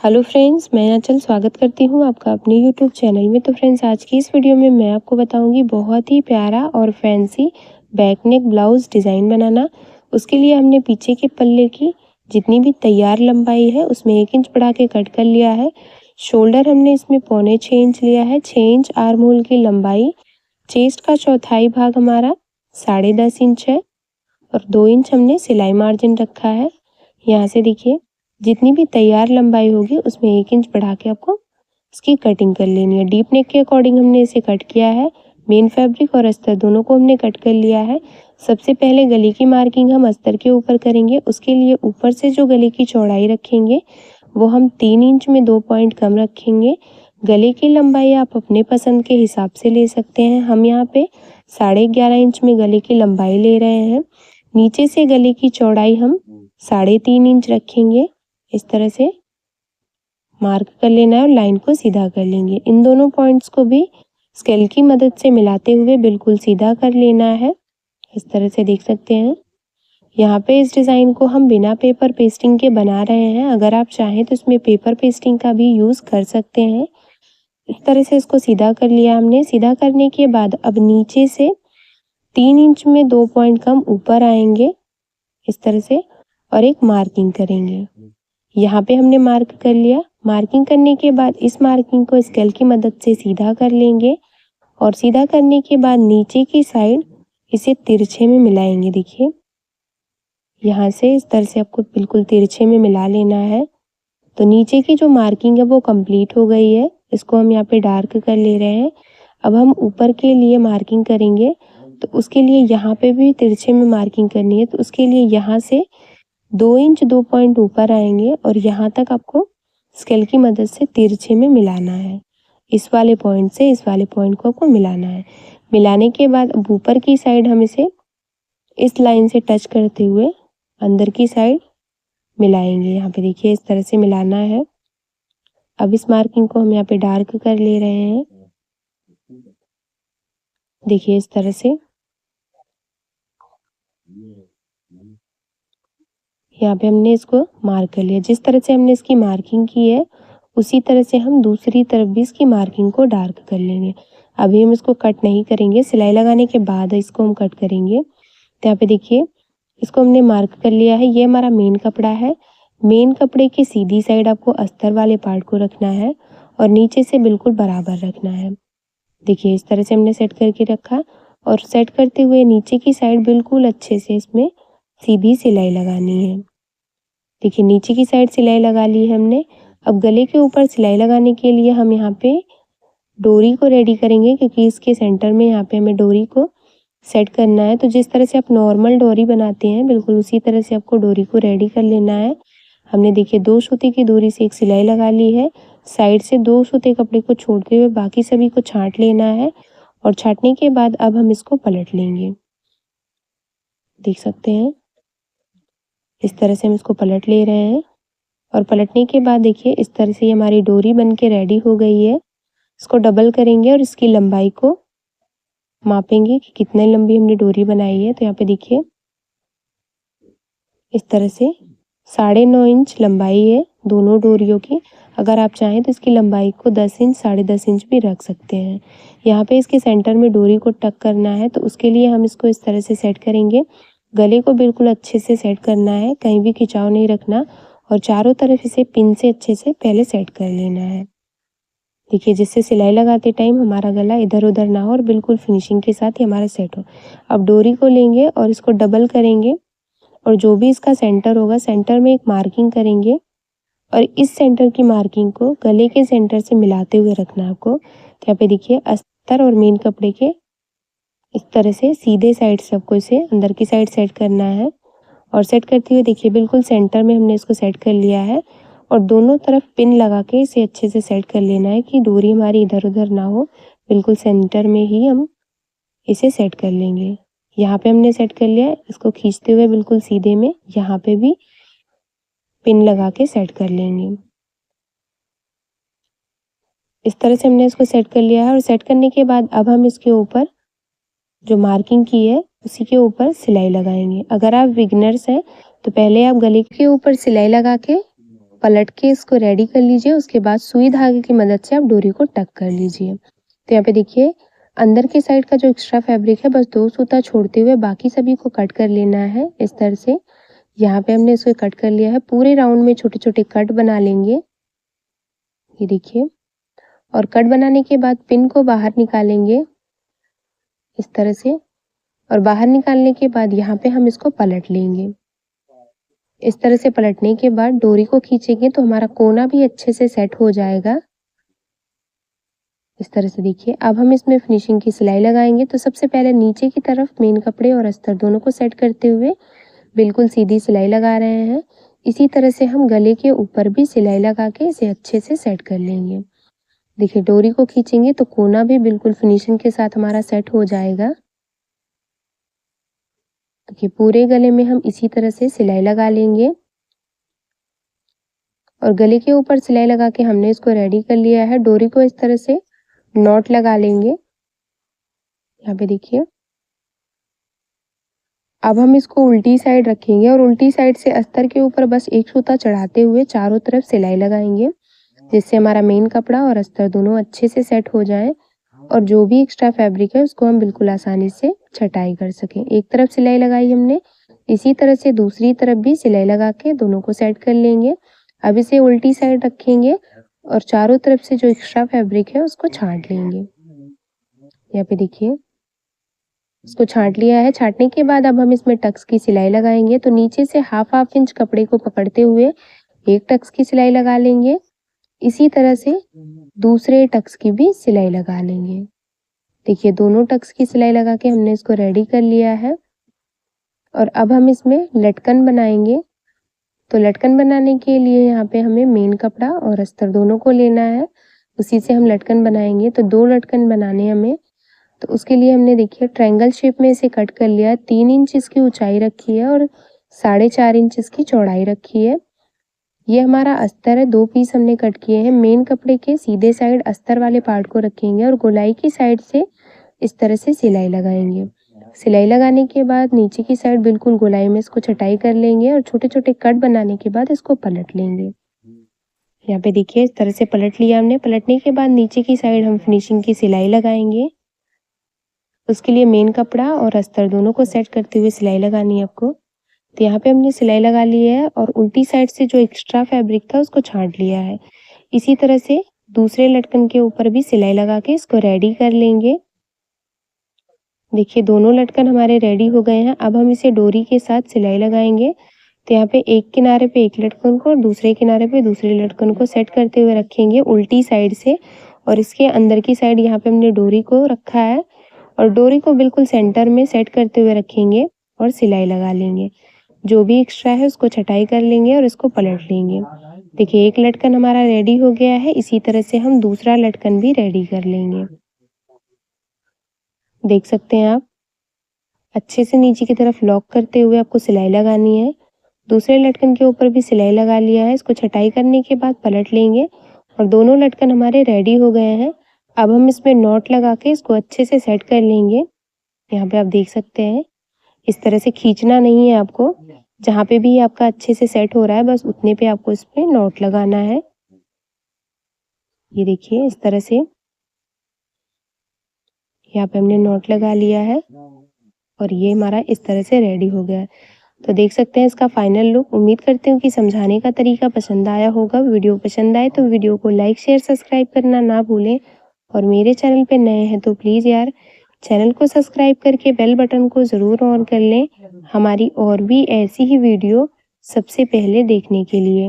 Hello friends, मैं आंचल स्वागत करती हूँ आपका अपने यूट्यूब चैनल में। तो फ्रेंड्स, आज की इस वीडियो में मैं आपको बताऊंगी बहुत ही प्यारा और fancy back neck blouse design बनाना। उसके लिए हमने पीछे के पल्ले की जितनी भी तैयार लंबाई है उसमें 1 इंच बढ़ा के कट कर लिया है। शोल्डर हमने इसमें पौने 6 इंच लिया है। 6 इंच आर्म होल की लंबाई। चेस्ट का चौथाई भाग हमारा 10.5 इंच है और 2 इंच हमने सिलाई मार्जिन रखा है। यहाँ से देखिए, जितनी भी तैयार लंबाई होगी उसमें 1 इंच बढ़ा के आपको इसकी कटिंग कर लेनी है। डीप नेक के अकॉर्डिंग हमने इसे कट किया है। मेन फैब्रिक और अस्तर दोनों को हमने कट कर लिया है। सबसे पहले गले की मार्किंग हम अस्तर के ऊपर करेंगे। उसके लिए ऊपर से जो गले की चौड़ाई रखेंगे वो हम 3 इंच में 2 पॉइंट कम रखेंगे। गले की लंबाई आप अपने पसंद के हिसाब से ले सकते हैं। हम यहाँ पे 11.5 इंच में गले की लंबाई ले रहे हैं। नीचे से गले की चौड़ाई हम 3.5 इंच रखेंगे। इस तरह से मार्क कर लेना है और लाइन को सीधा कर लेंगे। इन दोनों पॉइंट्स को भी स्केल की मदद से मिलाते हुए बिल्कुल सीधा कर लेना है। इस तरह से देख सकते हैं। यहाँ पे इस डिज़ाइन को हम बिना पेपर पेस्टिंग के बना रहे हैं। अगर आप चाहें तो इसमें पेपर पेस्टिंग का भी यूज़ कर सकते हैं। इस तरह से इसको सीधा कर लिया हमने। सीधा करने के बाद अब नीचे से 3 इंच में 2 पॉइंट कम ऊपर आएंगे इस तरह से और एक मार्किंग करेंगे। यहाँ पे हमने मार्क कर लिया। मार्किंग करने के बाद इस मार्किंग को स्केल की मदद से सीधा कर लेंगे और सीधा करने के बाद नीचे की साइड इसे तिरछे में मिलाएंगे। देखिए, यहाँ से इस तरह से आपको बिल्कुल तिरछे में मिला लेना है। तो नीचे की जो मार्किंग है वो कंप्लीट हो गई है। इसको हम यहाँ पे डार्क कर ले रहे हैं। अब हम ऊपर के लिए मार्किंग करेंगे, तो उसके लिए यहाँ पे भी तिरछे में मार्किंग करनी है। तो उसके लिए यहाँ से 2 इंच 2 पॉइंट ऊपर आएंगे और यहाँ तक आपको स्केल की मदद से तिरछे में मिलाना है। इस वाले पॉइंट से इस वाले पॉइंट को आपको मिलाना है। मिलाने के बाद अब ऊपर की साइड हम इसे इस लाइन से टच करते हुए अंदर की साइड मिलाएंगे। यहाँ पे देखिए, इस तरह से मिलाना है। अब इस मार्किंग को हम यहाँ पे डार्क कर ले रहे हैं। देखिए, इस तरह से यहाँ पे हमने इसको मार्क कर लिया। जिस तरह से हमने इसकी मार्किंग की है उसी तरह से हम दूसरी तरफ भी इसकी मार्किंग को डार्क कर लेंगे। अभी हम इसको कट नहीं करेंगे, सिलाई लगाने के बाद इसको हम कट करेंगे। तो यहाँ पे देखिए, इसको हमने मार्क कर लिया है। ये हमारा मेन कपड़ा है। मेन कपड़े की सीधी साइड आपको अस्तर वाले पार्ट को रखना है और नीचे से बिल्कुल बराबर रखना है। देखिए, इस तरह से हमने सेट करके रखा और सेट करते हुए नीचे की साइड बिल्कुल अच्छे से इसमें सीधी सिलाई लगानी है। देखिए, नीचे की साइड सिलाई लगा ली है हमने। अब गले के ऊपर सिलाई लगाने के लिए हम यहाँ पे डोरी को रेडी करेंगे, क्योंकि इसके सेंटर में यहाँ पे हमें डोरी को सेट करना है। तो जिस तरह से आप नॉर्मल डोरी बनाते हैं बिल्कुल उसी तरह से आपको डोरी को रेडी कर लेना है। हमने देखिए 2 सूती की डोरी से एक सिलाई लगा ली है। साइड से 2 सूते कपड़े को छोड़ते हुए बाकी सभी को छांट लेना है और छांटने के बाद अब हम इसको पलट लेंगे। देख सकते हैं, इस तरह से हम इसको पलट ले रहे हैं और पलटने के बाद देखिए, इस तरह से हमारी डोरी बन के रेडी हो गई है। इसको डबल करेंगे और इसकी लंबाई को मापेंगे कि कितने लंबी हमने डोरी बनाई है। तो यहाँ पे देखिए, इस तरह से 9.5 इंच लंबाई है दोनों डोरियों की। अगर आप चाहें तो इसकी लंबाई को 10 इंच 10.5 इंच भी रख सकते हैं। यहाँ पे इसके सेंटर में डोरी को टक करना है, तो उसके लिए हम इसको इस तरह से सेट करेंगे। गले को बिल्कुल अच्छे से सेट करना है, कहीं भी खिंचाव नहीं रखना और चारों तरफ इसे पिन से अच्छे से पहले सेट कर लेना है। देखिए, जिससे सिलाई लगाते टाइम हमारा गला इधर उधर ना हो और बिल्कुल फिनिशिंग के साथ ही हमारा सेट हो। अब डोरी को लेंगे और इसको डबल करेंगे और जो भी इसका सेंटर होगा सेंटर में एक मार्किंग करेंगे और इस सेंटर की मार्किंग को गले के सेंटर से मिलाते हुए रखना है आपको। तो यहाँ पे देखिए, अस्तर और मेन कपड़े के इस तरह से सीधे साइड से आपको इसे अंदर की साइड सेट करना है और सेट करते हुए देखिए बिल्कुल सेंटर में हमने इसको सेट कर लिया है और दोनों तरफ पिन लगा के इसे अच्छे से सेट कर लेना है कि डोरी हमारी इधर उधर ना हो। बिल्कुल सेंटर में ही हम इसे सेट कर लेंगे। यहाँ पे हमने सेट कर लिया है। इसको खींचते हुए बिल्कुल सीधे में यहाँ पे भी पिन लगा के सेट कर लेंगे। इस तरह से हमने इसको सेट कर लिया है और सेट करने के बाद अब हम इसके ऊपर जो मार्किंग की है उसी के ऊपर सिलाई लगाएंगे। अगर आप बिगिनर्स हैं तो पहले आप गले के ऊपर सिलाई लगा के पलट के इसको रेडी कर लीजिए। उसके बाद सुई धागे की मदद से आप डोरी को टक कर लीजिए। तो यहाँ पे देखिए अंदर के साइड का जो एक्स्ट्रा फैब्रिक है बस 2 सूता छोड़ते हुए बाकी सभी को कट कर लेना है इस तरह से। यहाँ पे हमने इसको कट कर लिया है। पूरे राउंड में छोटे छोटे कट बना लेंगे, ये देखिए। और कट बनाने के बाद पिन को बाहर निकालेंगे इस तरह से, और बाहर निकालने के बाद यहाँ पे हम इसको पलट लेंगे। इस तरह से पलटने के बाद डोरी को खींचेंगे तो हमारा कोना भी अच्छे से सेट हो जाएगा इस तरह से। देखिए अब हम इसमें फिनिशिंग की सिलाई लगाएंगे। तो सबसे पहले नीचे की तरफ मेन कपड़े और अस्तर दोनों को सेट करते हुए बिल्कुल सीधी सिलाई लगा रहे हैं। इसी तरह से हम गले के ऊपर भी सिलाई लगा के इसे अच्छे से सेट कर लेंगे। देखिए डोरी को खींचेंगे तो कोना भी बिल्कुल फिनिशिंग के साथ हमारा सेट हो जाएगा। देखिए पूरे गले में हम इसी तरह से सिलाई लगा लेंगे और गले के ऊपर सिलाई लगा के हमने इसको रेडी कर लिया है। डोरी को इस तरह से नॉट लगा लेंगे यहाँ पे देखिए। अब हम इसको उल्टी साइड रखेंगे और उल्टी साइड से अस्तर के ऊपर बस एक सूता चढ़ाते हुए चारों तरफ सिलाई लगाएंगे, जिससे हमारा मेन कपड़ा और अस्तर दोनों अच्छे से सेट हो जाए और जो भी एक्स्ट्रा फैब्रिक है उसको हम बिल्कुल आसानी से छटाई कर सकें। एक तरफ सिलाई लगाई हमने, इसी तरह से दूसरी तरफ भी सिलाई लगा के दोनों को सेट कर लेंगे। अब इसे उल्टी साइड रखेंगे और चारों तरफ से जो एक्स्ट्रा फैब्रिक है उसको छांट लेंगे। यहाँ पे देखिए इसको छांट लिया है। छांटने के बाद अब हम इसमें टक्स की सिलाई लगाएंगे। तो नीचे से हाफ इंच कपड़े को पकड़ते हुए एक टक्स की सिलाई लगा लेंगे। इसी तरह से दूसरे टक्स की भी सिलाई लगा लेंगे। देखिए दोनों टक्स की सिलाई लगा के हमने इसको रेडी कर लिया है और अब हम इसमें लटकन बनाएंगे। तो लटकन बनाने के लिए यहाँ पे हमें मेन कपड़ा और अस्तर दोनों को लेना है, उसी से हम लटकन बनाएंगे। तो 2 लटकन बनाने हमें, तो उसके लिए हमने देखिए ट्रायंगल शेप में इसे कट कर लिया है। 3 इंच इसकी ऊंचाई रखी है और 4.5 इंच इसकी चौड़ाई रखी है। ये हमारा अस्तर है, 2 पीस हमने कट किए हैं। मेन कपड़े के सीधे साइड अस्तर वाले पार्ट को रखेंगे और गोलाई की साइड से इस तरह से सिलाई लगाएंगे। सिलाई लगाने के बाद नीचे की साइड बिल्कुल गोलाई में इसको छटाई कर लेंगे और छोटे छोटे कट बनाने के बाद इसको पलट लेंगे। यहाँ पे देखिए इस तरह से पलट लिया हमने। पलटने के बाद नीचे की साइड हम फिनिशिंग की सिलाई लगाएंगे। उसके लिए मेन कपड़ा और अस्तर दोनों को सेट करते हुए सिलाई लगानी है आपको। तो यहाँ पे हमने सिलाई लगा ली है और उल्टी साइड से जो एक्स्ट्रा फैब्रिक था उसको छांट लिया है। इसी तरह से दूसरे लटकन के ऊपर भी सिलाई लगा के इसको रेडी कर लेंगे। देखिए दोनों लटकन हमारे रेडी हो गए हैं। अब हम इसे डोरी के साथ सिलाई लगाएंगे। तो यहाँ पे एक किनारे पे एक लटकन को और दूसरे किनारे पे दूसरे लटकन को सेट करते हुए रखेंगे उल्टी साइड से, और इसके अंदर की साइड यहाँ पे हमने डोरी को रखा है और डोरी को बिल्कुल सेंटर में सेट करते हुए रखेंगे और सिलाई लगा लेंगे। जो भी एक्स्ट्रा है उसको छटाई कर लेंगे और इसको पलट लेंगे। देखिए एक लटकन हमारा रेडी हो गया है। इसी तरह से हम दूसरा लटकन भी रेडी कर लेंगे। देख सकते हैं आप, अच्छे से नीचे की तरफ लॉक करते हुए आपको सिलाई लगानी है। दूसरे लटकन के ऊपर भी सिलाई लगा लिया है। इसको छटाई करने के बाद पलट लेंगे और दोनों लटकन हमारे रेडी हो गए हैं। अब हम इसमें नॉट लगा के इसको अच्छे से सेट कर लेंगे। यहाँ पे आप देख सकते हैं, इस तरह से खींचना नहीं है आपको। जहाँ पे भी आपका अच्छे से सेट हो रहा है बस उतने पे आपको इसमें नॉट लगाना है। ये देखिए इस तरह से यहाँ पे हमने नॉट लगा लिया है और ये हमारा इस तरह से रेडी हो गया है। तो देख सकते हैं इसका फाइनल लुक। उम्मीद करती हूँ कि समझाने का तरीका पसंद आया होगा। वीडियो पसंद आए तो वीडियो को लाइक शेयर सब्सक्राइब करना ना भूलें और मेरे चैनल पे नए हैं तो प्लीज़ यार चैनल को सब्सक्राइब करके बेल बटन को ज़रूर ऑन कर लें, हमारी और भी ऐसी ही वीडियो सबसे पहले देखने के लिए।